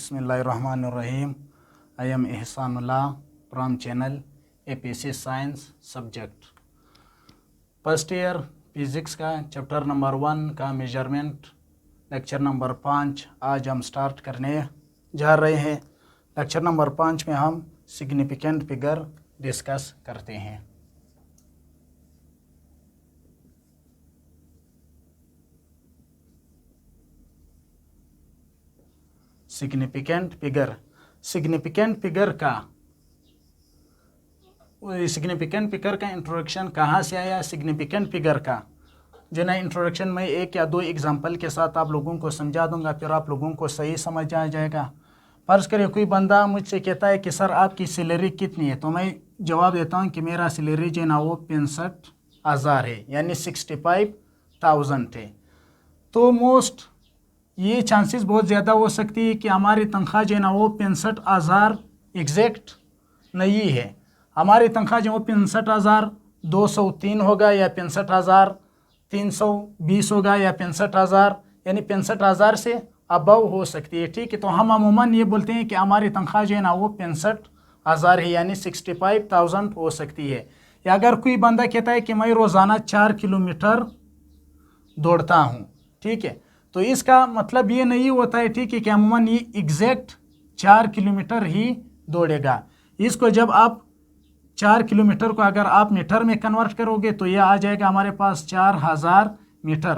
बिस्मिल्लाहिर्रहमानिर्रहीम। I am Ehsanullah from channel APSC science subject first year physics का chapter number 1 का measurement lecture number 5 आज हम स्टार्ट करने जा रहे हैं। लेक्चर नंबर 5 में हम सिग्निफिकेंट फिगर डिस्कस करते हैं। सिग्निफिकेंट फिगर का इंट्रोडक्शन कहाँ से आया। सिग्निफिकेंट फिगर का जो ना इंट्रोडक्शन में एक या दो एग्जांपल के साथ आप लोगों को समझा दूंगा, फिर आप लोगों को सही समझ आ जाएगा। फर्ज करिए कोई बंदा मुझसे कहता है कि सर आपकी सैलरी कितनी है, तो मैं जवाब देता हूँ कि मेरा सैलरी जो ना वो 65,000 है, यानी 65,000 है। तो मोस्ट ये चांसेस बहुत ज़्यादा हो सकती है कि हमारी तनख्वाह जो है ना वो 65,000 एग्जैक्ट नहीं है। हमारी तनख्वाह जो 65,203 होगा या 65,320 होगा या 65,000 यानी 65,000 से अबव हो सकती है। ठीक है, तो हम अमूमन ये बोलते हैं कि हमारी तनख्वाह जो है ना वो 65,000 है, यानी 65,000 हो सकती है। या अगर कोई बंदा कहता है कि मैं रोज़ाना 4 किलोमीटर दौड़ता हूँ, ठीक है, तो इसका मतलब ये नहीं होता है, ठीक है, कि अमूमन ये एग्जैक्ट 4 किलोमीटर ही दौड़ेगा। इसको जब आप 4 किलोमीटर को अगर आप मीटर में कन्वर्ट करोगे तो ये आ जाएगा हमारे पास 4,000 मीटर।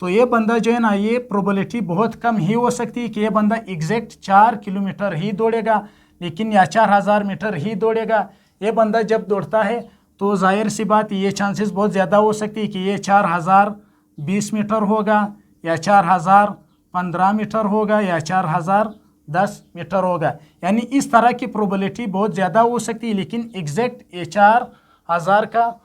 तो ये बंदा जो है ना, ये प्रोबेबिलिटी बहुत कम ही हो सकती है कि ये बंदा एग्जैक्ट 4 किलोमीटर ही दौड़ेगा, लेकिन या 4,000 मीटर ही दौड़ेगा। ये बंदा जब दौड़ता है तो जाहिर सी बात ये चांसेस बहुत ज़्यादा हो सकती है कि ये 4,020 मीटर होगा या 4,015 मीटर होगा या 4,010 मीटर होगा, यानी इस तरह की प्रोबेबिलिटी बहुत ज़्यादा हो सकती है। लेकिन एग्जैक्ट ये 4,000 का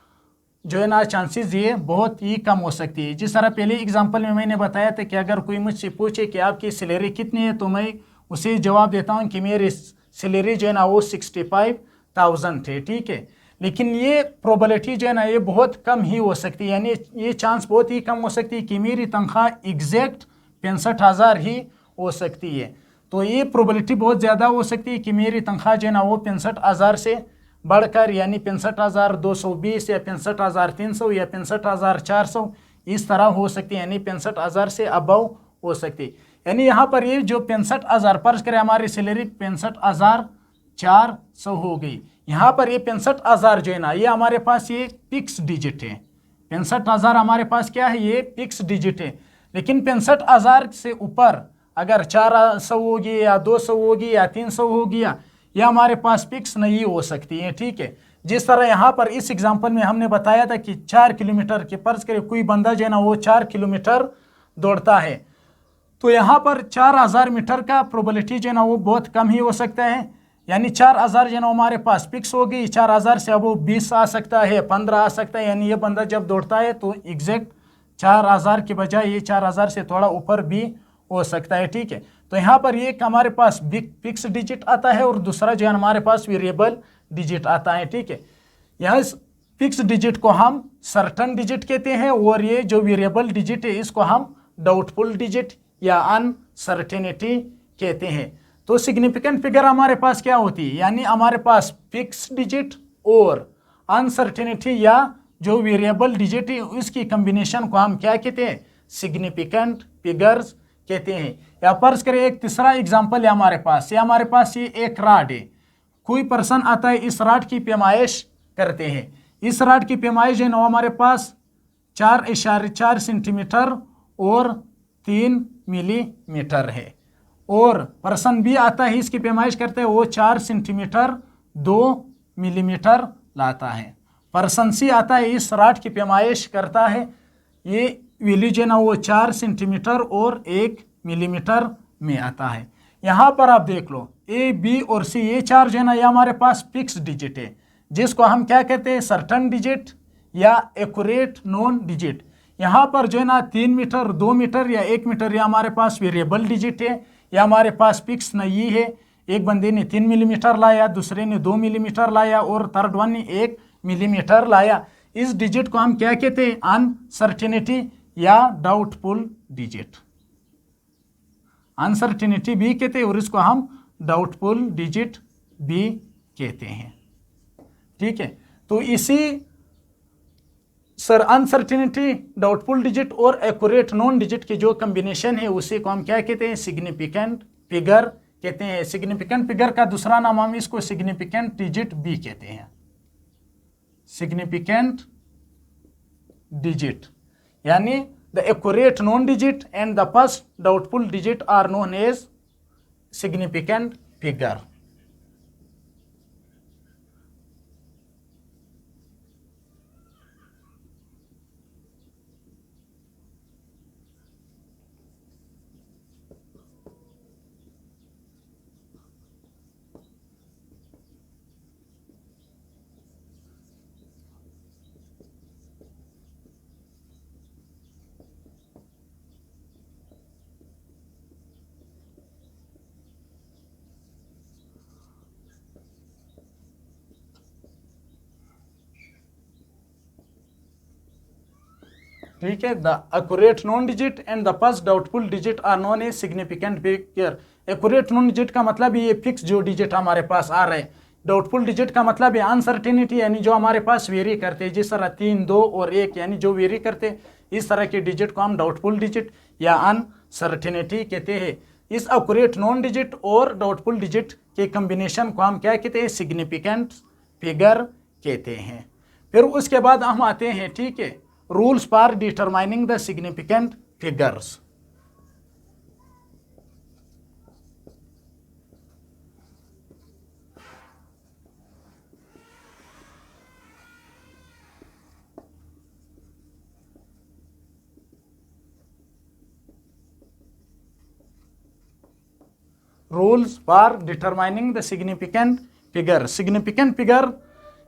जो है ना चांसेस ये बहुत ही कम हो सकती है। जिस तरह पहले एग्जांपल में मैंने बताया था कि अगर कोई मुझसे पूछे कि आपकी सैलरी कितनी है, तो मैं उसे जवाब देता हूँ कि मेरी सैलरी जो है ना वो 65,000 है। ठीक है, लेकिन ये प्रोबेबिलिटी जो है ना ये बहुत कम ही हो सकती है, यानी ये चांस बहुत ही कम हो सकती है कि मेरी तनख्वाह एग्जैक्ट 65,000 ही हो सकती है। तो ये प्रोबेबिलिटी बहुत ज़्यादा हो सकती है कि मेरी तनख्वाह जो है ना वो 65,000 से बढ़कर यानी 65,220 या 65,300 या 65,400 इस तरह हो सकती है, यानी 65,000 से अबव हो सकती है। यानी यहाँ पर ये जो 65,000 फर्ज करें हमारी सैलरी 65,400 हो गई। यहाँ पर ये 65,000 जो है ना ये हमारे पास ये फिक्स डिजिट है। 65,000 हमारे पास क्या है, ये फिक्स डिजिट है। लेकिन 65,000 से ऊपर अगर 400 होगी या 200 होगी या 300 होगी ये हमारे पास फिक्स नहीं हो सकती है। ठीक है, जिस तरह यहाँ पर इस एग्जांपल में हमने बताया था कि 4 किलोमीटर के फर्ज करें कोई बंदा जो है ना वो 4 किलोमीटर दौड़ता है, तो यहाँ पर 4,000 मीटर का प्रोबेबिलिटी जो है ना वो बहुत कम ही हो सकता है। यानी 4,000 जो है ना हमारे पास फिक्स होगी। 4,000 से अब वो 20 आ सकता है, 15 आ सकता है, यानी ये बंदा जब दौड़ता है तो एग्जैक्ट 4,000 के बजाय ये 4,000 से थोड़ा ऊपर भी हो सकता है। ठीक है, तो यहाँ पर ये हमारे पास फिक्स डिजिट आता है और दूसरा जो है हमारे पास वेरिएबल डिजिट आता है। ठीक है, यहाँ फिक्स डिजिट को हम सर्टन डिजिट कहते हैं और ये जो वेरिएबल डिजिट है इसको हम डाउटफुल डिजिट या अनसर्टेनिटी कहते हैं। तो सिग्निफिकेंट फिगर हमारे पास क्या होती है, यानी हमारे पास फिक्स डिजिट और अनसर्टेनिटी या जो वेरिएबल डिजिट है उसकी कॉम्बिनेशन को हम क्या कहते हैं, सिग्निफिकेंट फिगर्स कहते हैं। या फर्ज करें एक तीसरा एग्जांपल है हमारे पास, ये एक राड है। कोई पर्सन आता है, इस राड की पैमाइश करते हैं। इस राड की पैमाइश है ना हमारे पास 4.4 सेंटीमीटर और 3 मिलीमीटर है। और पर्सन भी आता है, इसकी पैमाइश करते हैं, वो 4 सेंटीमीटर 2 मिलीमीटर लाता है। पर्सन सी आता है, इस राड की पैमाइश करता है, ये वैल्यू जो है ना वो 4 सेंटीमीटर और 1 मिलीमीटर में आता है। यहाँ पर आप देख लो ए बी और सी ये 4 जो है ना ये हमारे पास फिक्स डिजिट है, जिसको हम क्या कहते हैं, सर्टन डिजिट या एक्यूरेट नोन डिजिट। यहाँ पर जो है ना 3 मीटर 2 मीटर या 1 मीटर ये हमारे पास वेरिएबल डिजिट है, या हमारे पास फिक्स नहीं है। एक बंदे ने 3 मिलीमीटर लाया, दूसरे ने 2 मिलीमीटर लाया और थर्ड वन ने 1 मिलीमीटर लाया। इस डिजिट को हम क्या कहते हैं, अनसर्टेनिटी या डाउटफुल डिजिट। अनसर्टिनिटी बी कहते हैं और इसको हम डाउटफुल डिजिट बी कहते हैं। ठीक है, तो इसी अनसर्टिनिटी, डाउटफुल डिजिट और एक्यूरेट नॉन डिजिट की जो कॉम्बिनेशन है उसी को हम क्या कहते हैं, सिग्निफिकेंट फिगर कहते हैं। सिग्निफिकेंट फिगर का दूसरा नाम हम इसको सिग्निफिकेंट डिजिट बी कहते हैं। सिग्निफिकेंट डिजिट यानी the accurate known digit and the first doubtful digit are known as significant figure. ठीक है, the accurate known digit and the first doubtful digit are known as significant figure. Accurate known digit का मतलब ये fix जो digit हमारे पास आ रहे हैं। Doubtful digit का मतलब है अनसर्टेनिटी यानी जो हमारे पास वेरी करते हैं, जिस तरह 3, 2 और 1 यानी जो वेरी करते हैं, इस तरह के डिजिट को हम डाउटफुल डिजिट या अनसर्टेनिटी कहते हैं। इस एक्यूरेट नॉन डिजिट और डाउटफुल डिजिट के कॉम्बिनेशन को हम क्या कहते हैं, सिग्निफिकेंट फिगर कहते हैं। फिर उसके बाद हम आते हैं, ठीक है, rules for determining the significant figures. Rules for determining the significant figure. Significant figure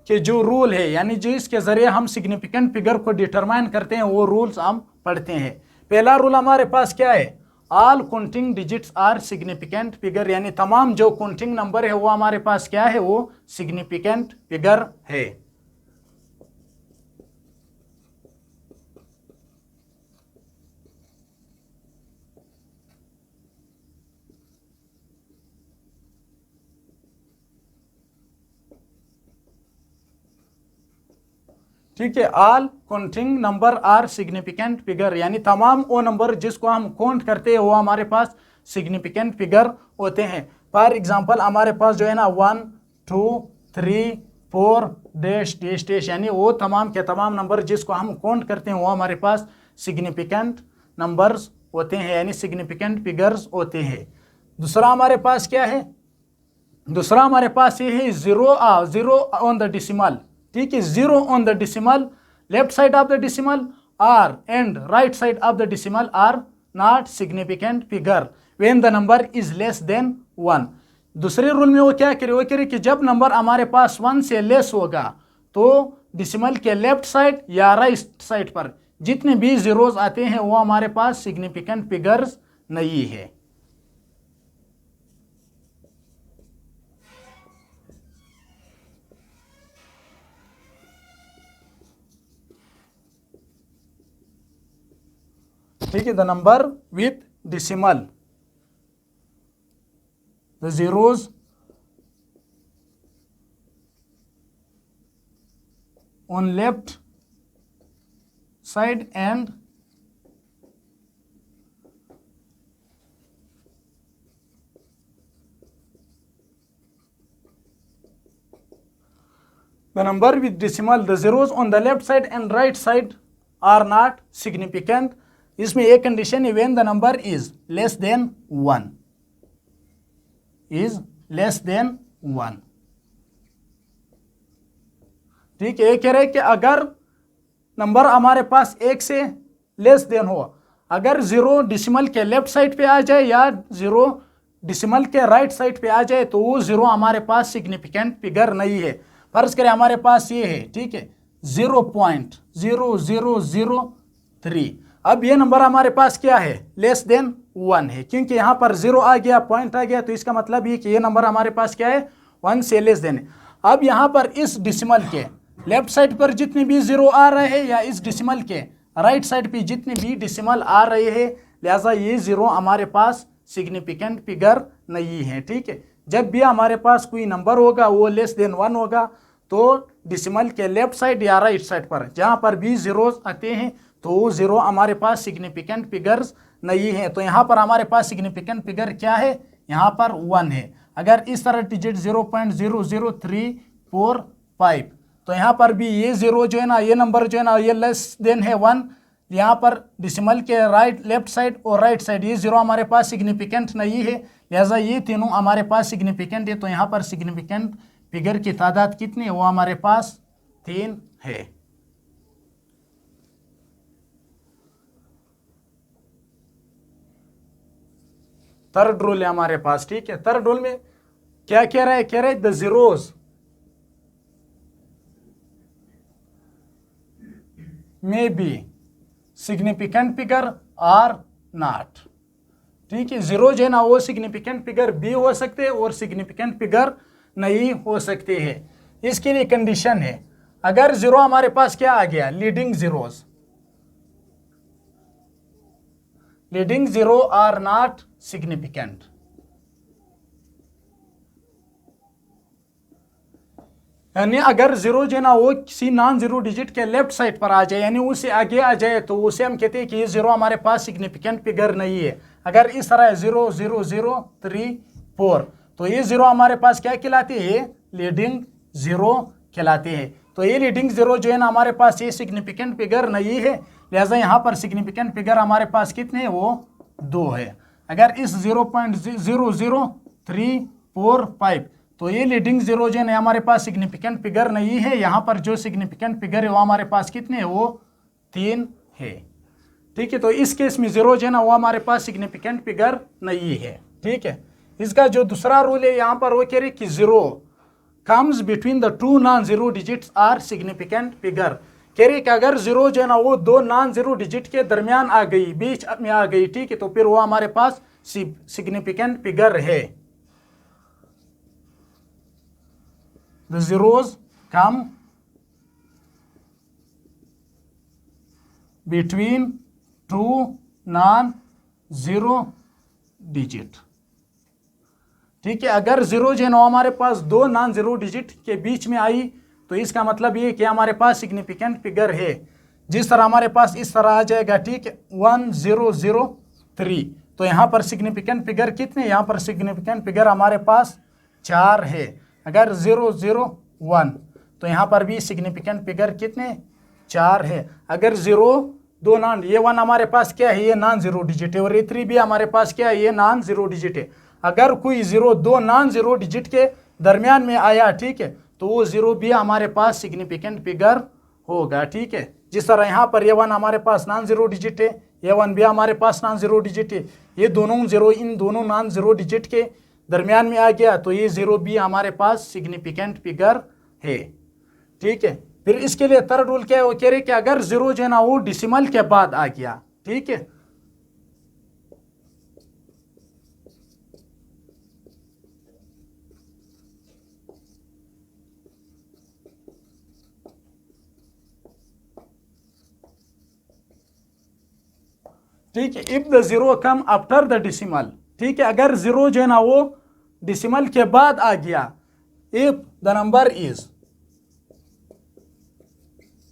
के जो रूल है यानी जिसके जरिए हम सिग्निफिकेंट फिगर को डिटरमाइन करते हैं वो रूल्स हम पढ़ते हैं। पहला रूल हमारे पास क्या है, all counting digits are significant figure, यानी तमाम जो काउंटिंग नंबर है वो हमारे पास क्या है, वो सिग्निफिकेंट फिगर है। ठीक है, all counting number are significant figure, यानी तमाम वो नंबर जिसको हम काउंट करते हैं वो हमारे पास सिग्निफिकेंट फिगर होते हैं। फॉर एग्जांपल हमारे पास जो है ना 1, 2, 3, 4 डैश डैश डैश, यानी वो तमाम के तमाम नंबर जिसको हम काउंट करते हैं वो हमारे पास सिग्निफिकेंट नंबर्स होते हैं, यानी सिग्निफिकेंट फिगर्स होते हैं। दूसरा हमारे पास क्या है, दूसरा हमारे पास ये है जीरो ऑन द डिसिमल। ठीक है, zero on the decimal, left side of the decimal are and right side of the decimal are not significant figure when the number is less than 1। दूसरे रूल में वो क्या करे, वो करे कि जब नंबर हमारे पास 1 से लेस होगा तो डिसिमल के लेफ्ट साइड या राइट साइड पर जितने भी जीरोस आते हैं वो हमारे पास सिग्निफिकेंट फिगर्स नहीं है। ठीक है, the number with decimal, the zeros on left side and the number with decimal, the zeros on the left side and right side are not significant. इसमें एक कंडीशन है, when the number is less than 1, is less than 1। ठीक है, कह रहे कि अगर number हमारे पास 1 से लेस देन हो, अगर 0 डिसिमल के लेफ्ट साइड पे आ जाए या 0 डिसिमल के राइट साइड पे आ जाए तो वो 0 हमारे पास सिग्निफिकेंट फिगर नहीं है। फर्ज करें हमारे पास ये है, ठीक है, 0.0003। अब ये नंबर हमारे पास क्या है, लेस देन 1 है, क्योंकि यहाँ पर 0 आ गया, पॉइंट आ गया, तो इसका मतलब ये कि ये नंबर हमारे पास क्या है, 1 से लेस देन है। अब यहाँ पर इस डिसिमल के लेफ्ट साइड पर जितने भी 0 आ रहे हैं या इस डिसिमल के राइट साइड पे जितने भी डिसिमल आ रहे हैं, लिहाजा ये 0 हमारे पास सिग्निफिकेंट फिगर नहीं है। ठीक है, जब भी हमारे पास कोई नंबर होगा वो लेस देन 1 होगा तो डिसिमल के लेफ्ट साइड या राइट साइड पर जहाँ पर भी जीरोस आते हैं तो वो जीरो हमारे पास सिग्निफिकेंट फिगर्स नहीं है। तो यहाँ पर हमारे पास सिग्निफिकेंट फिगर क्या है, यहाँ पर 1 है। अगर इस तरह डिजिट 0.00345 तो यहाँ पर भी ये जीरो जो है ना, ये नंबर जो है ना, ये लेस देन है 1। यहाँ पर डिसिमल के राइट लेफ्ट साइड और राइट साइड ये जीरो हमारे पास सिग्निफिकेंट नहीं है, लिहाजा ये तीनों हमारे पास सिग्निफिकेंट है। तो यहाँ पर सिग्निफिकेंट फिगर की तादाद कितनी है, वो हमारे पास 3 है। थर्ड रूल है हमारे पास। ठीक है, थर्ड रूल में क्या कह रहा है, कह रहा है the zeros may be significant figure are not. ठीक है, जीरो जो है ना वो सिग्निफिकेंट फिगर भी हो सकते हैं और सिग्निफिकेंट फिगर नहीं हो सकते हैं। इसके लिए कंडीशन है, अगर जीरो हमारे पास क्या आ गया, leading zeros, leading zero are not significant. यानी अगर जीरो जो है ना वो किसी नॉन जीरो डिजिट के लेफ्ट साइड पर आ जाए, यानी उससे आगे आ जाए, तो उसे हम कहते हैं कि ये जीरो हमारे पास सिग्निफिकेंट फिगर नहीं है। अगर इस तरह 00034 तो ये जीरो हमारे पास क्या कहलाते हैं, लीडिंग जीरो कहलाते हैं। तो ये लीडिंग जीरो जो है ना हमारे पास ये सिग्निफिकेंट फिगर नहीं है, लिहाजा यहाँ पर सिग्निफिकेंट फिगर हमारे पास कितने हैं, वो 2 है। अगर इस 0.00345 तो ये लीडिंग जीरो जो है हमारे पास सिग्निफिकेंट फिगर नहीं है, यहाँ पर जो सिग्निफिकेंट फिगर है वो हमारे पास कितने है, वो 3 है। ठीक है, तो इस केस में जीरो जो है ना वो हमारे पास सिग्निफिकेंट फिगर नहीं है। ठीक है, इसका जो दूसरा रूल है यहाँ पर वो कह रहे कि zero comes between the two non zero digits are significant figure. कह रहे कि अगर जीरो जो है ना वो 2 नॉन जीरो डिजिट के दरमियान आ गई, बीच में आ गई, ठीक है, तो फिर वो हमारे पास सिग्निफिकेंट फिगर है। The zeros come between two non-zero digit। ठीक है, अगर जीरो जो है ना हमारे पास 2 नॉन जीरो डिजिट के बीच में आई तो इसका मतलब ये कि हमारे पास सिग्निफिकेंट फिगर है। जिस तरह हमारे पास इस तरह आ जाएगा, ठीक है, 1003 तो यहाँ पर सिग्निफिकेंट फिगर कितने, यहाँ पर सिग्निफिकेंट फिगर हमारे पास 4 है। अगर 001 तो यहाँ पर भी सिग्निफिकेंट फिगर कितने, 4 है। अगर 2 नॉन, ये 1 हमारे पास क्या है, ये नॉन जीरो डिजिट है, और ये 3 भी हमारे पास क्या है, ये नॉन जीरो डिजिट है। अगर कोई 2 नॉन जीरो डिजिट के दरमियान में आया, ठीक है, तो वो जीरो भी हमारे पास सिग्निफिकेंट फिगर होगा। ठीक है, जिस तरह यहाँ पर ये 1 हमारे पास नॉन जीरो डिजिट है, ये 1 भी हमारे पास नॉन जीरो डिजिट है, ये दोनों जीरो इन दोनों नॉन जीरो डिजिट के दरमियान में आ गया तो ये जीरो भी हमारे पास सिग्निफिकेंट फिगर है। ठीक है, फिर इसके लिए थर्ड रूल क्या है, वो कह रहे कि अगर जीरो जो है ना वो डिसिमल के बाद आ गया, ठीक है, ठीक है, if the zero come after the decimal. ठीक है, अगर जीरो जो है ना वो डिसिमल के बाद आ गया, if the number is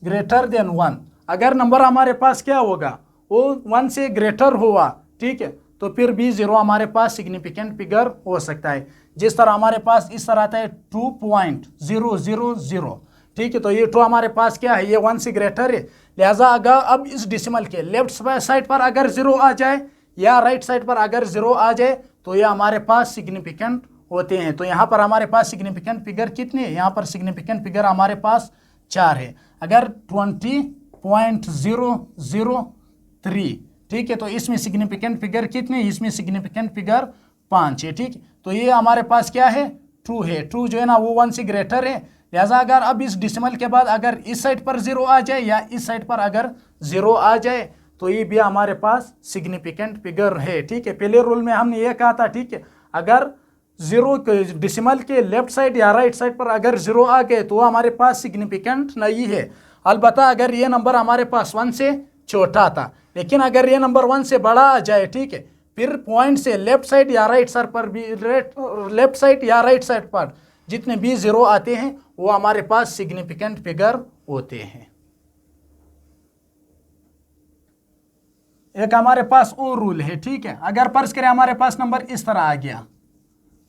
greater then 1, अगर नंबर हमारे पास क्या होगा, वो 1 से ग्रेटर हुआ, ठीक है, तो फिर भी जीरो हमारे पास सिग्निफिकेंट फिगर हो सकता है। जिस तरह हमारे पास इस तरह आता है 2.000, ठीक है, तो ये 2 हमारे पास क्या है, ये 1 से ग्रेटर है, लिहाजा अगर अब इस डिसिमल के लेफ्ट साइड पर अगर जीरो आ जाए या राइट साइड पर अगर जीरो आ जाए तो ये हमारे पास सिग्निफिकेंट होते हैं। तो यहाँ पर हमारे पास सिग्निफिकेंट फिगर कितने हैं, यहाँ पर सिग्निफिकेंट फिगर हमारे पास 4 है। अगर 20.003, ठीक है, तो इसमें सिग्निफिकेंट फिगर कितने, इसमें सिग्निफिकेंट फिगर 5 है। ठीक, तो ये हमारे पास क्या है, 2 है। 2 जो है ना वो 1 से ग्रेटर है, लिहाजा अगर अब इस डिसिमल के बाद अगर इस साइड पर जीरो आ जाए या इस साइड पर अगर जीरो आ जाए तो ये भी हमारे पास सिग्निफिकेंट फिगर है। ठीक है, पहले रूल में हमने ये कहा था, ठीक है, अगर जीरो डिसिमल के लेफ्ट साइड या राइट साइड पर अगर जीरो आ गए तो हमारे पास सिग्निफिकेंट नहीं है। अलबत्ता अगर ये नंबर हमारे पास 1 से छोटा था, लेकिन अगर ये नंबर 1 से बड़ा आ जाए, ठीक है, फिर पॉइंट से लेफ्ट साइड या राइट साइड पर भी, लेफ्ट साइड या राइट साइड पर जितने भी जीरो आते हैं वो हमारे पास सिग्निफिकेंट फिगर होते हैं। एक हमारे पास और रूल है, ठीक है। अगर फर्ज करें हमारे पास नंबर इस तरह आ गया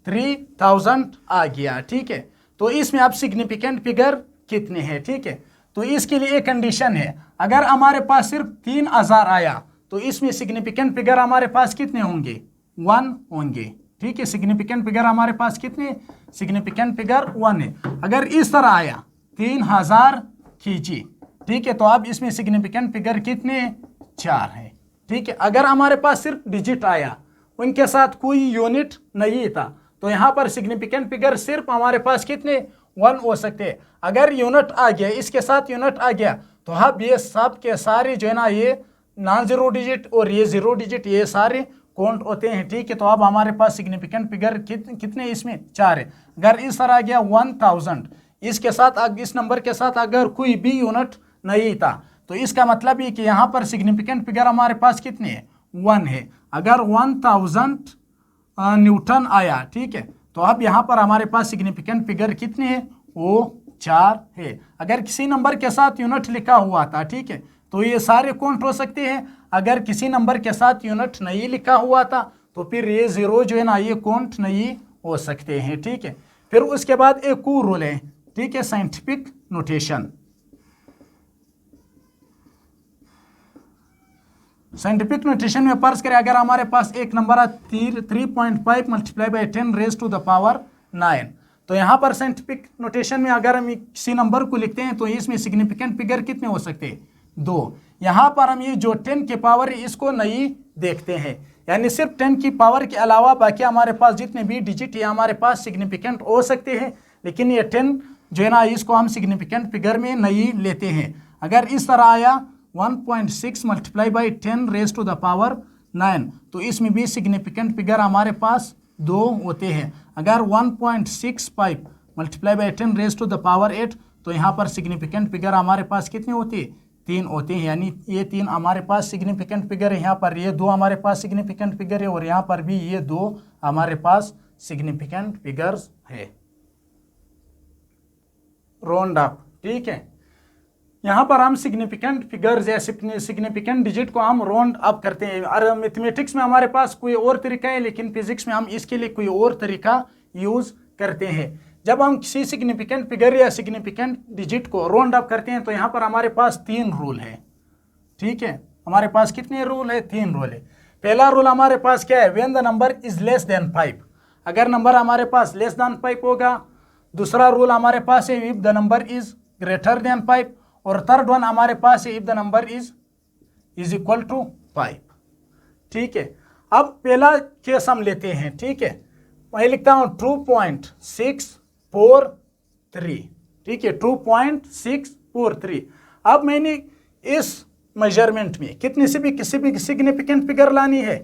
3000 आ गया, ठीक है, तो इसमें अब सिग्निफिकेंट फिगर कितने हैं, ठीक है। तो इसके लिए एक कंडीशन है, अगर हमारे पास सिर्फ 3000 आया तो इसमें सिग्निफिकेंट फिगर हमारे पास कितने होंगे, 1 होंगे, ठीक है। सिग्निफिकेंट फिगर हमारे पास कितने, सिग्निफिकेंट फिगर 1 है। अगर इस तरह आया 3000 खींची, ठीक है, तो अब इसमें सिग्निफिकेंट फिगर कितने, 4 है, ठीक है। अगर हमारे पास सिर्फ डिजिट आया, उनके साथ कोई यूनिट नहीं था, तो यहाँ पर सिग्निफिकेंट फिगर सिर्फ हमारे पास कितने, 1 हो सकते हैं। अगर यूनिट आ गया, इसके साथ यूनिट आ गया, तो अब ये सब के सारे जो है ना, ये नॉन जीरो डिजिट और ये जीरो डिजिट, ये सारे काउंट होते हैं, ठीक है। तो अब हमारे पास सिग्निफिकेंट फिगर कितने इसमें, 4 है। अगर इस तरह आ गया 1000, इसके साथ, इस नंबर के साथ अगर कोई भी यूनिट नहीं था, तो इसका मतलब है कि यहाँ पर सिग्निफिकेंट फिगर हमारे पास कितने है, 1 है। अगर 1000 न्यूटन आया, ठीक है, तो अब यहाँ पर हमारे पास सिग्निफिकेंट फिगर कितने हैं, वो 4 है। अगर किसी नंबर के साथ यूनिट लिखा हुआ था, ठीक है, तो ये सारे काउंट हो सकते हैं। अगर किसी नंबर के साथ यूनिट नहीं लिखा हुआ था, तो फिर ये जीरो जो है ना, ये काउंट नहीं हो सकते हैं, ठीक है। फिर उसके बाद एक और रूल है, ठीक है, साइंटिफिक नोटेशन। साइंटिफिक नोटेशन में फर्ज करें अगर हमारे पास एक नंबर है 3.5 multiply by 10 raise to the power 9, तो यहाँ पर साइंटिफिक नोटेशन में अगर हम किसी नंबर को लिखते हैं तो इसमें सिग्निफिकेंट फिगर कितने हो सकते हैं, 2। यहाँ पर हम ये जो 10 की पावर है इसको नहीं देखते हैं, यानी सिर्फ 10 की पावर के अलावा बाकी हमारे पास जितने भी डिजिट है हमारे पास सिग्निफिकेंट हो सकते हैं, लेकिन ये 10 जो है ना, इसको हम सिग्निफिकेंट फिगर में नहीं लेते हैं। अगर इस तरह आया 1.6 multiply by 10 raise to the power 9, तो इसमें भी सिग्निफिकेंट फिगर हमारे पास 2 होते हैं। अगर 1.65 multiply by 10 raise to the power 8, तो यहाँ पर सिग्निफिकेंट फिगर हमारे पास कितने होते हैं, 3 होते हैं, यानी ये 3 हमारे पास सिग्निफिकेंट फिगर है। यहाँ पर ये 2 हमारे पास सिग्निफिकेंट फिगर है और यहाँ पर भी ये 2 हमारे पास सिग्निफिकेंट फिगर्स है। राउंड अप, ठीक है। यहाँ पर हम सिग्निफिकेंट फिगर्स या सिग्निफिकेंट डिजिट को हम राउंड अप करते हैं। और मैथमेटिक्स में हमारे पास कोई और तरीका है, लेकिन फिजिक्स में हम इसके लिए कोई और तरीका यूज करते हैं। जब हम किसी सिग्निफिकेंट फिगर या सिग्निफिकेंट डिजिट को राउंड अप करते हैं तो यहाँ पर हमारे पास 3 रूल है, ठीक है। हमारे पास कितने रूल है, 3 रूल है। पहला रूल हमारे पास क्या है, when the number is less then 5, अगर नंबर हमारे पास लेस देन 5 होगा। दूसरा रूल हमारे पास है if the number is greater than 5, और थर्ड वन हमारे पास है if the number is equal to 5, ठीक है। अब पहला केस हम लेते हैं, ठीक है। मैं लिखता हूं 2.643, ठीक है, 2.643। अब मैंने इस मेजरमेंट में कितने से भी किसी भी सिग्निफिकेंट फिगर लानी है,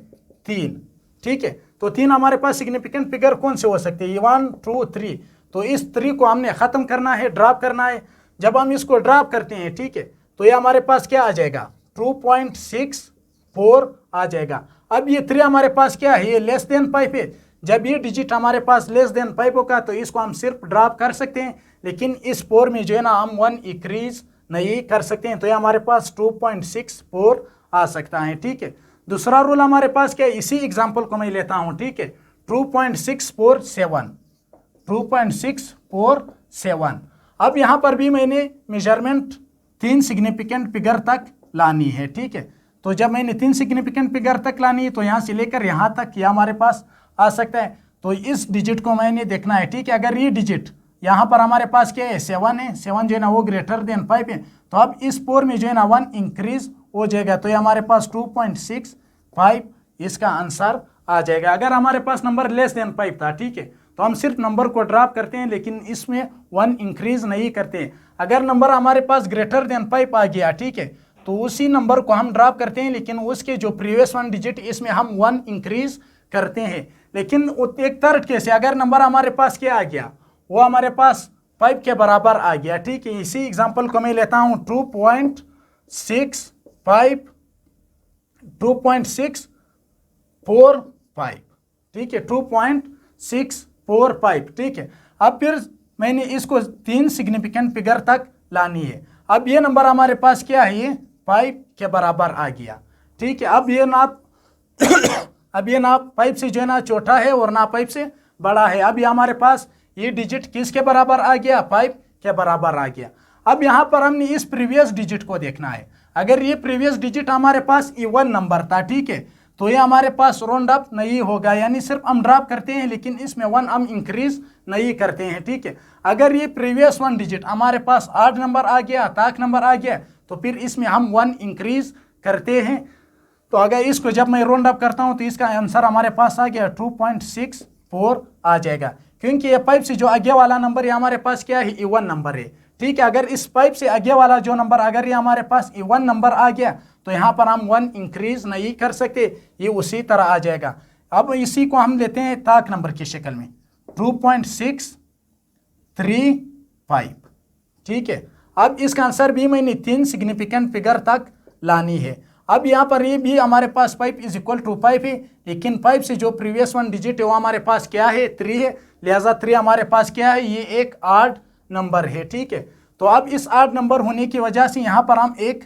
3, ठीक है। तो 3 हमारे पास सिग्निफिकेंट फिगर कौन से हो सकते हैं, 1 2 3। तो इस 3 को हमने खत्म करना है, ड्रॉप करना है। जब हम इसको ड्रॉप करते हैं, ठीक है, तो ये हमारे पास क्या आ जाएगा, 2.64 आ जाएगा। अब ये 3 हमारे पास क्या है, ये लेस देन 5 है। जब ये डिजिट हमारे पास लेस देन 5 होगा तो इसको हम सिर्फ ड्रॉप कर सकते हैं, लेकिन इस 4 में जो है ना हम 1 इंक्रीज नहीं कर सकते हैं। तो ये हमारे पास 2.64 आ सकता है, ठीक है। दूसरा रूल हमारे पास क्या है, इसी एग्जाम्पल को मैं लेता हूं, ठीक है, 2.647। अब यहाँ पर भी मैंने मेजरमेंट 3 सिग्निफिकेंट फिगर तक लानी है, ठीक है। तो जब मैंने 3 सिग्निफिकेंट फिगर तक लानी है तो यहाँ से लेकर यहाँ तक यह हमारे पास आ सकता है। तो इस डिजिट को मैंने देखना है, ठीक है। अगर ये डिजिट यहाँ पर हमारे पास क्या है, 7 है, 7 जो है ना वो ग्रेटर देन 5 है, तो अब इस 4 में जो है ना 1 इंक्रीज हो जाएगा। तो ये हमारे पास 2.65 इसका आंसर आ जाएगा। अगर हमारे पास नंबर लेस देन 5 था, ठीक है, तो हम सिर्फ नंबर को ड्रॉप करते हैं, लेकिन इसमें 1 इंक्रीज नहीं करते हैं। अगर नंबर हमारे पास ग्रेटर देन 5 आ गया, ठीक है, तो उसी नंबर को हम ड्रॉप करते हैं, लेकिन उसके जो प्रीवियस 1 डिजिट इसमें हम 1 इंक्रीज करते हैं। लेकिन एक थर्ड केस है, अगर नंबर हमारे पास क्या आ गया, वो हमारे पास 5 के बराबर आ गया, ठीक है। इसी एग्जाम्पल को मैं लेता हूँ 2.65 2.645, ठीक है, 2.645, ठीक है। अब फिर मैंने इसको 3 सिग्निफिकेंट फिगर तक लानी है। अब ये नंबर हमारे पास क्या है, ये 5 के बराबर आ गया, ठीक है। अब ये नाप अब ये नाप 5 से जो है ना छोटा है और ना 5 से बड़ा है। अब ये हमारे पास ये डिजिट किसके बराबर आ गया, 5 के बराबर आ गया। अब यहाँ पर हमने इस प्रीवियस डिजिट को देखना है। अगर ये प्रीवियस डिजिट हमारे पास इवन नंबर था, ठीक है, तो ये हमारे पास राउंड अप नहीं होगा, यानी सिर्फ हम ड्रॉप करते हैं लेकिन इसमें 1 हम इंक्रीज नहीं करते हैं, ठीक है। अगर ये प्रीवियस 1 डिजिट हमारे पास 8 नंबर आ गया, ताक नंबर आ गया, तो फिर इसमें हम 1 इंक्रीज करते हैं। तो अगर इसको जब मैं राउंड अप करता हूं तो इसका आंसर हमारे पास आ गया 2.64 आ जाएगा, क्योंकि ये 5 से जो आगे वाला नंबर है हमारे पास क्या है, इवन नंबर है, ठीक है। अगर इस 5 से आगे वाला जो नंबर अगर ये हमारे पास इवन नंबर आ गया तो यहाँ पर हम 1 इंक्रीज नहीं कर सकते, ये उसी तरह आ जाएगा। अब इसी को हम लेते हैं ताक नंबर की शक्ल में 2.635, ठीक है। अब इसका आंसर भी मैंने 3 सिग्निफिकेंट फिगर तक लानी है। अब यहाँ पर ये भी हमारे पास 5 = 5 है, लेकिन 5 से जो प्रीवियस 1 डिजिट है वो हमारे पास क्या है, 3 है, लिहाजा 3 हमारे पास क्या है, ये एक ऑड नंबर है, ठीक है। तो अब इस 8 नंबर होने की वजह से यहाँ पर हम एक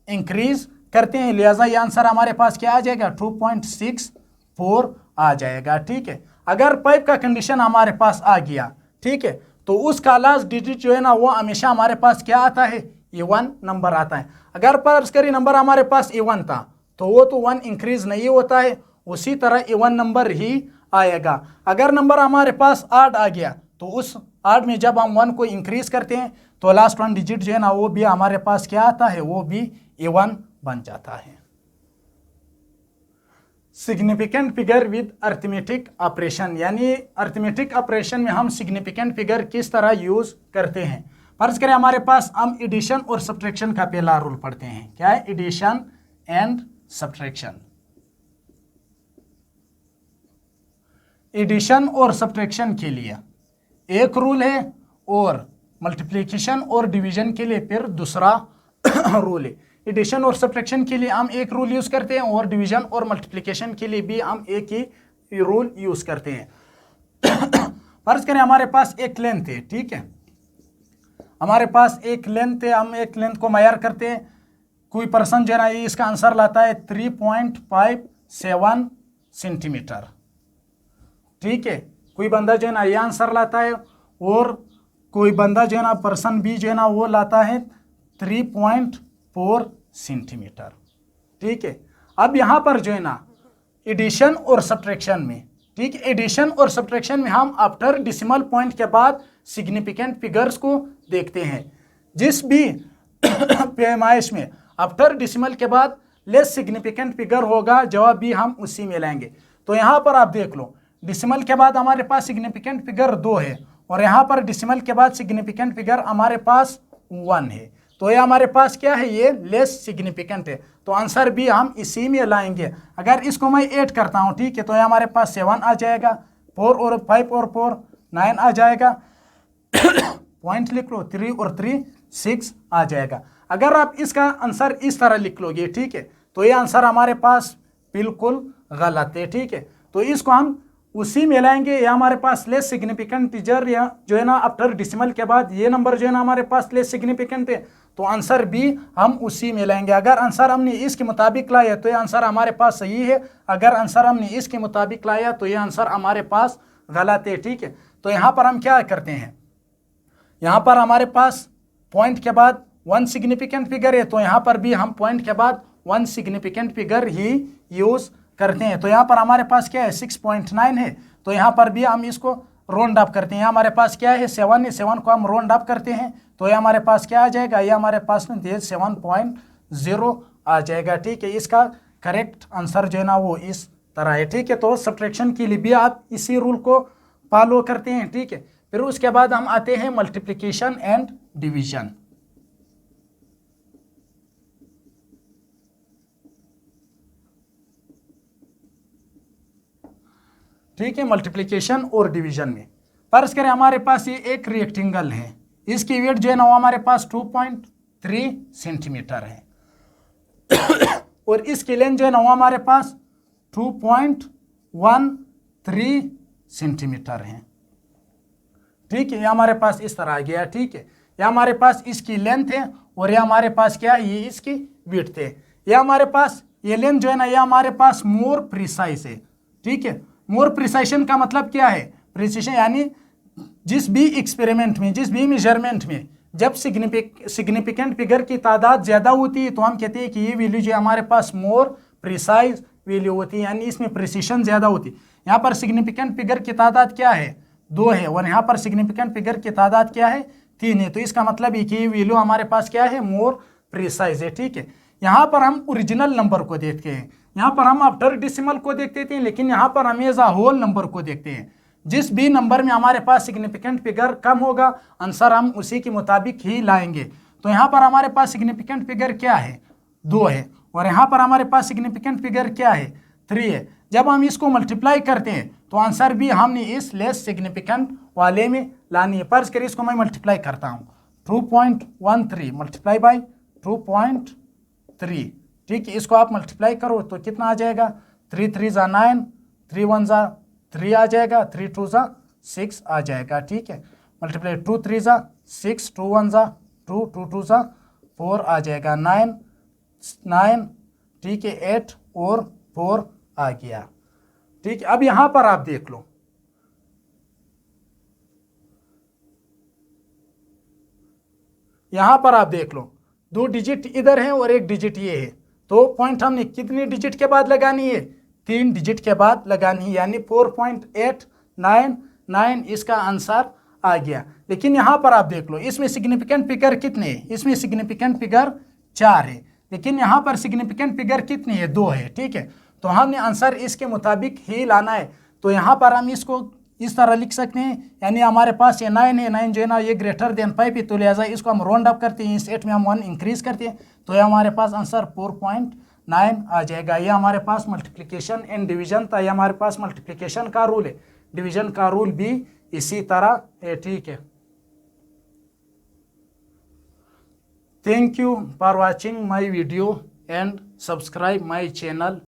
इंक्रीज करते हैं, लिहाजा ये आंसर हमारे पास क्या आ जाएगा, 2.64 आ जाएगा, ठीक है। अगर 5 का कंडीशन हमारे पास आ गया, ठीक है, तो उसका लास्ट डिजिट जो है ना वो हमेशा हमारे पास क्या आता है, इवन नंबर आता है। अगर फर्ज करिए नंबर हमारे पास इवन था तो वो तो 1 इंक्रीज नहीं होता है, उसी तरह इवन नंबर ही आएगा। अगर नंबर हमारे पास 8 आ गया तो उस 8 में जब हम 1 को इंक्रीज करते हैं तो लास्ट 1 डिजिट जो है ना वो भी हमारे पास क्या आता है, वो भी इवन बन जाता है। Significant figure with arithmetic operation, यानी अर्थमेटिक ऑपरेशन में हम सिग्निफिकेंट फिगर किस तरह यूज करते हैं। फर्ज करें हमारे पास हम एडिशन और सब्ट्रैक्शन का पहला रूल पढ़ते हैं। क्या है, एडिशन एंड सब्ट्रैक्शन। एडिशन और सब्ट्रैक्शन के लिए एक रूल है और मल्टीप्लिकेशन और डिवीजन के लिए फिर दूसरा रूल है। एडिशन और सब्ट्रैक्शन के लिए हम एक रूल यूज करते हैं और डिवीजन और मल्टीप्लिकेशन के लिए भी हम एक ही रूल यूज करते हैं। फर्ज करें हमारे पास एक लेंथ है, ठीक है, हमारे पास एक लेंथ है, हम एक लेंथ को मायर करते हैं। कोई पर्सन जो है इसका आंसर लाता है 3.57 सेंटीमीटर, ठीक है। कोई बंदा जो है ना ये आंसर लाता है और कोई बंदा जो है ना पर्सन बी जो है ना वो लाता है 3.4 सेंटीमीटर, ठीक है। अब यहाँ पर जो है ना एडिशन और सब्ट्रैक्शन में, ठीक है, एडिशन और सब्ट्रैक्शन में हम आफ्टर डेसिमल पॉइंट के बाद सिग्निफिकेंट फिगर्स को देखते हैं। जिस भी पैमाइश में आफ्टर डेसिमल के बाद लेस सिग्निफिकेंट फिगर होगा, जवाब भी हम उसी में लाएंगे। तो यहाँ पर आप देख लो, डेसिमल के बाद हमारे पास सिग्निफिकेंट फिगर 2 है और यहाँ पर डेसिमल के बाद सिग्निफिकेंट फिगर हमारे पास 1 है, तो ये हमारे पास क्या है, ये लेस सिग्निफिकेंट है, तो आंसर भी हम इसी में लाएंगे। अगर इसको मैं 8 करता हूँ, ठीक है, तो ये हमारे पास 7 आ जाएगा, 4 और 5 और 4 9 आ जाएगा, पॉइंट लिख लो, 3 और 3 6 आ जाएगा। अगर आप इसका आंसर इस तरह लिख लोगे, ठीक है, तो ये आंसर हमारे पास बिल्कुल गलत है, ठीक है। तो इसको हम उसी में लाएंगे, या हमारे पास लेस सिग्निफिकेंट टीजर या जो है ना आफ्टर डेसिमल के बाद ये नंबर जो है ना हमारे पास लेस सिग्निफिकेंट है, तो आंसर भी हम उसी में लाएंगे। अगर आंसर हमने इसके मुताबिक लाया तो ये आंसर हमारे पास सही है, अगर आंसर हमने इसके मुताबिक लाया तो ये आंसर हमारे पास गलत है, ठीक है। तो यहाँ पर हम क्या करते हैं, यहाँ पर हमारे पास पॉइंट के बाद 1 सिग्निफिकेंट फिगर है, तो यहाँ पर भी हम पॉइंट के बाद 1 सिग्निफिकेंट फिगर ही यूज करते हैं। तो यहाँ पर हमारे पास क्या है, 6.9 है, तो यहाँ पर भी हम इसको राउंड अप करते हैं। हमारे पास क्या है, 7 है, 7 को हम राउंड अप करते हैं, तो ये हमारे पास क्या आ जाएगा, ये हमारे पास में 7.0 आ जाएगा, ठीक है। इसका करेक्ट आंसर जो है ना वो इस तरह है, ठीक है। तो सब्ट्रैक्शन के लिए भी आप इसी रूल को फॉलो करते हैं, ठीक है। फिर उसके बाद हम आते हैं मल्टीप्लिकेशन एंड डिवीजन। ठीक है, मल्टीप्लिकेशन और डिवीजन में फर्ज करें हमारे पास ये एक रेक्टेंगल है, इसकी वेट जो है ना वो हमारे पास 2.3 सेंटीमीटर है और इसकी लेंथ जो है ना वो हमारे पास 2.13 सेंटीमीटर है। ठीक है, ये हमारे पास इस तरह आ गया। ठीक है, ये हमारे पास इसकी लेंथ है और ये हमारे पास क्या है, ये इसकी विड्थ है। ये हमारे पास ये लेंथ जो है ना, ये हमारे पास मोर प्रिसाइज है। ठीक है, मोर प्रिसाइशन का मतलब क्या है, प्रिसिशन यानी जिस भी एक्सपेरिमेंट में, जिस भी मेजरमेंट में जब सिग्निफिकेंट फिगर की तादाद ज़्यादा होती है तो हम कहते हैं कि ये वैल्यू जो हमारे पास मोर प्रिसाइज वैल्यू होती है, यानी इसमें प्रिसिशन ज़्यादा होती है। यहाँ पर सिग्निफिकेंट फिगर की तादाद क्या है, 2 है, और यहाँ पर सिग्निफिकेंट फिगर की तादाद क्या है, 3 है। तो इसका मतलब है कि ये वैल्यू हमारे पास क्या है, मोर प्रिसाइज है। ठीक है, यहाँ पर हम ओरिजिनल नंबर को देखते हैं, यहाँ पर हम आफ्टर डेसिमल को देखते थे, लेकिन यहाँ पर हम एज अ होल नंबर को देखते हैं। जिस भी नंबर में हमारे पास सिग्निफिकेंट फिगर कम होगा, आंसर हम उसी के मुताबिक ही लाएंगे। तो यहाँ पर हमारे पास सिग्निफिकेंट फिगर क्या है, 2 है, और यहाँ पर हमारे पास सिग्निफिकेंट फिगर क्या है, 3 है। जब हम इसको मल्टीप्लाई करते हैं तो आंसर भी हमने इस लेस सिग्निफिकेंट वाले में लानी है। फर्ज करिए इसको मैं मल्टीप्लाई करता हूँ, 2.13 मल्टीप्लाई बाई 2.3। ठीक है, इसको आप मल्टीप्लाई करो तो कितना आ जाएगा, 3 3 ज़ा 9, 3 1 ज़ा 3 आ जाएगा, 3 2 ज़ा 6 आ जाएगा। ठीक है, मल्टीप्लाई 2 3 ज़ा 6, 2 1 ज़ा 2, 2 2 ज़ा 4 आ जाएगा, 9 9। ठीक है, 8 और 4 आ गया। ठीक है, अब यहां पर आप देख लो, यहां पर आप देख लो 2 डिजिट इधर है और 1 डिजिट ये है। तो पॉइंट हमने कितनी डिजिट के बाद लगानी है, 3 डिजिट के बाद लगानी है, यानी 4.899 इसका आंसर आ गया। लेकिन यहां पर आप देख लो, इसमें सिग्निफिकेंट फिगर कितने हैं, इसमें सिग्निफिकेंट फिगर 4 है, लेकिन यहां पर सिग्निफिकेंट फिगर कितनी है, 2 है। ठीक है, तो हमने आंसर इसके मुताबिक ही लाना है। तो यहाँ पर हम इसको इस तरह लिख सकते हैं, यानी हमारे पास ये 9 है, 9 जो है ना ये ग्रेटर देन 5 है, तो लिहाजा इसको हम राउंड अप करते हैं, इस 8 में हम 1 इंक्रीज करते हैं, तो ये हमारे पास आंसर 4.9 आ जाएगा। ये हमारे पास मल्टीप्लिकेशन एंड डिवीजन था, ये हमारे पास मल्टीप्लिकेशन का रूल है, डिवीजन का रूल भी इसी तरह है। ठीक है, thank you for watching my video and subscribe my channel